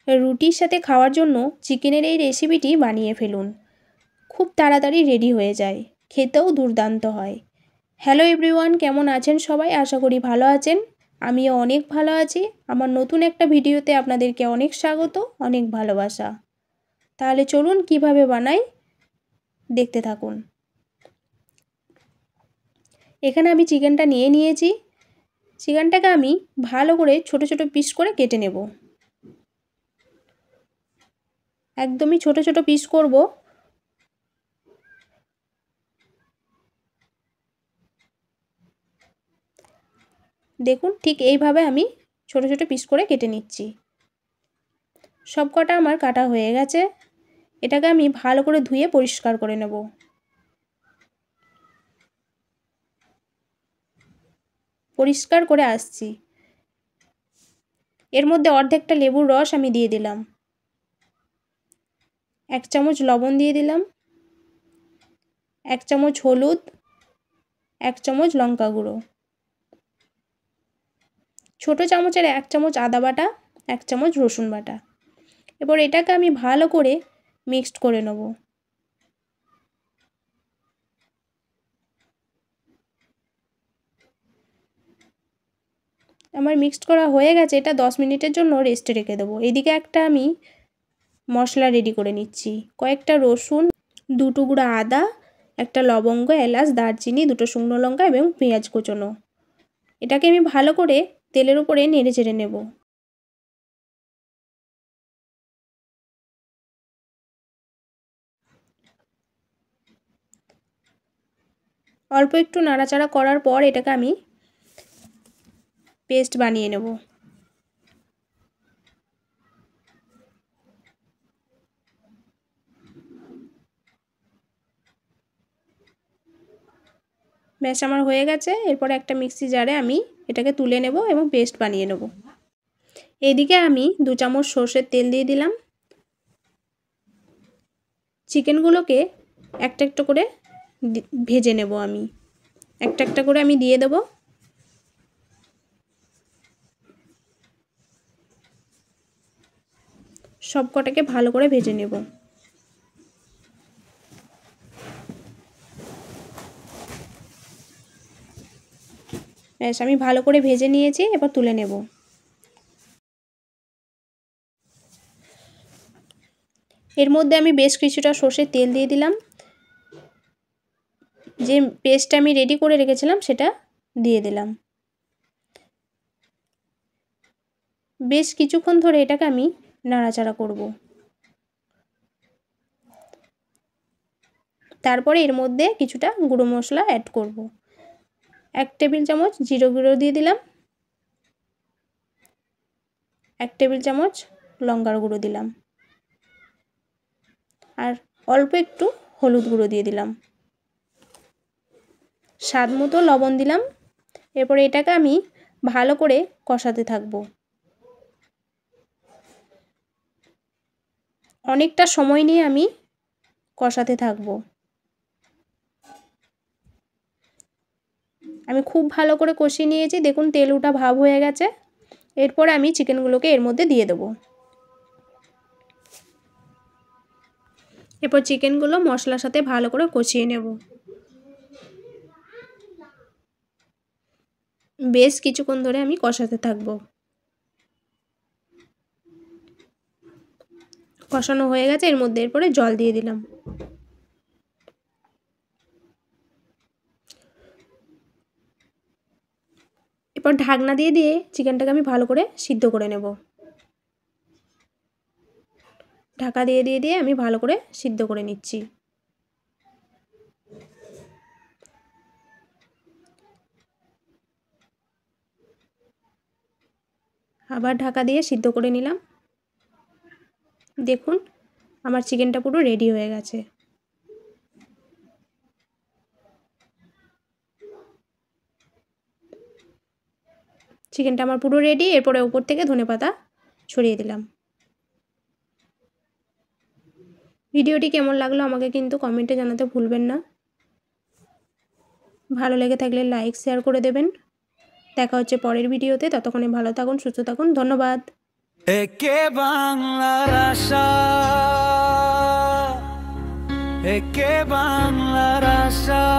রুটির সাথে খাওয়ার জন্য চিকেনের এই রেসিপিটি বানিয়ে ফেলুন। খুব তাড়াতাড়ি রেডি হয়ে যায়, খেতেও দুর্দান্ত হয়। হ্যালো এভরিওয়ান, কেমন আছেন সবাই? আশা করি ভালো আছেন। আমিও অনেক ভালো আছি। আমার নতুন একটা ভিডিওতে আপনাদেরকে অনেক স্বাগত, অনেক ভালোবাসা। তাহলে চলুন কিভাবে বানাই দেখতে থাকুন। এখানে আমি চিকেনটা নিয়ে নিয়েছি। চিকেনটাকে আমি ভালো করে ছোট ছোট পিস করে কেটে নেব। একদমই ছোট ছোট পিস করব। দেখুন, ঠিক এইভাবে আমি ছোট ছোট পিস করে কেটে নিচ্ছি। সব কটা আমার কাটা হয়ে গেছে। এটাকে আমি ভালো করে ধুয়ে পরিষ্কার করে নেব। পরিষ্কার করে আসছি। এর মধ্যে অর্ধেকটা লেবুর রস আমি দিয়ে দিলাম। 1 চামচ লবণ দিয়ে দিলাম। 1 চামচ হলুদ, 1 চামচ লঙ্কা গুঁড়ো, ছোট চামচের 1 চামচ আদা বাটা, 1 চামচ রসুন বাটা। এবার এটাকে আমি ভালো করে মিক্সড করে নেব। আমার মিক্সড করা হয়ে গেছে। এটা 10 মিনিটের জন্য রেস্টে রেখে দেবো। এদিকে একটা আমি মশলা রেডি করে নিচ্ছি। কয়েকটা রসুন, 2 টুকরা আদা, একটা লবঙ্গ, এলাচ, দারচিনি, 2টো শুকনো লঙ্কা এবং পেঁয়াজ কুচোনো। এটাকে আমি ভালো করে তেলের উপরে নেড়ে চেড়ে নেব। অল্প একটু নাড়াচাড়া করার পর এটাকে আমি পেস্ট বানিয়ে নেব। ব্যাস, আমার হয়ে গেছে। এরপর একটা মিক্সি জারে আমি এটাকে তুলে নেব এবং পেস্ট বানিয়ে নেব। এইদিকে আমি 2 চামচ সর্ষের তেল দিয়ে দিলাম। চিকেনগুলোকে একটা একটা করে ভেজে নেব আমি। একটা একটা করে আমি দিয়ে দেব। সব কটাকে ভালো করে ভেজে নেব। ব্যাস, আমি ভালো করে ভেজে নিয়েছি। এবার তুলে নেব। এর মধ্যে আমি বেশ কিছুটা সর্ষের তেল দিয়ে দিলাম। যে পেস্টটা আমি রেডি করে রেখেছিলাম সেটা দিয়ে দিলাম। বেশ কিছুক্ষণ ধরে এটাকে আমি নাড়াচাড়া করব। তারপরে এর মধ্যে কিছুটা গুঁড়ো মশলা অ্যাড করব। 1 টেবিল চামচ জিরে গুঁড়ো দিয়ে দিলাম। 1 টেবিল চামচ লঙ্কার গুঁড়ো দিলাম। আর অল্প একটু হলুদ গুঁড়ো দিয়ে দিলাম। স্বাদ মতো লবণ দিলাম। এরপরে এটাকে আমি ভালো করে কষাতে থাকব। অনেকটা সময় নিয়ে আমি কষাতে থাকব। আমি খুব ভালো করে কষিয়ে নিয়েছি। দেখুন, তেল ওঠা ভাব হয়ে গেছে। এরপর আমি চিকেনগুলোকে এর মধ্যে দিয়ে দেবো। এরপর চিকেনগুলো মশলার সাথে ভালো করে কষিয়ে নেব। বেশ কিছুক্ষণ ধরে আমি কষাতে থাকব। কষানো হয়ে গেছে। এর মধ্যে এরপরে জল দিয়ে দিলাম। এরপর ঢাকনা দিয়ে দিয়ে চিকেনটাকে আমি ভালো করে সিদ্ধ করে নেব। ঢাকা দিয়ে দিয়ে দিয়ে আমি ভালো করে সিদ্ধ করে নিচ্ছি। আবার ঢাকা দিয়ে সিদ্ধ করে নিলাম। দেখুন, আমার চিকেনটা পুরো রেডি হয়ে গেছে। চিকেনটা আমার পুরো রেডি। এরপরে উপর থেকে ধনেপাতা ছড়িয়ে দিলাম। ভিডিওটি কেমন লাগলো আমাকে কিন্তু কমেন্টে জানাতে ভুলবেন না। ভালো লেগে থাকলে লাইক শেয়ার করে দেবেন। দেখা হচ্ছে পরের ভিডিওতে। ততক্ষণে ভালো থাকুন, সুস্থ থাকুন। ধন্যবাদ। একে বাংলার আশা, একে বাংলার আশা।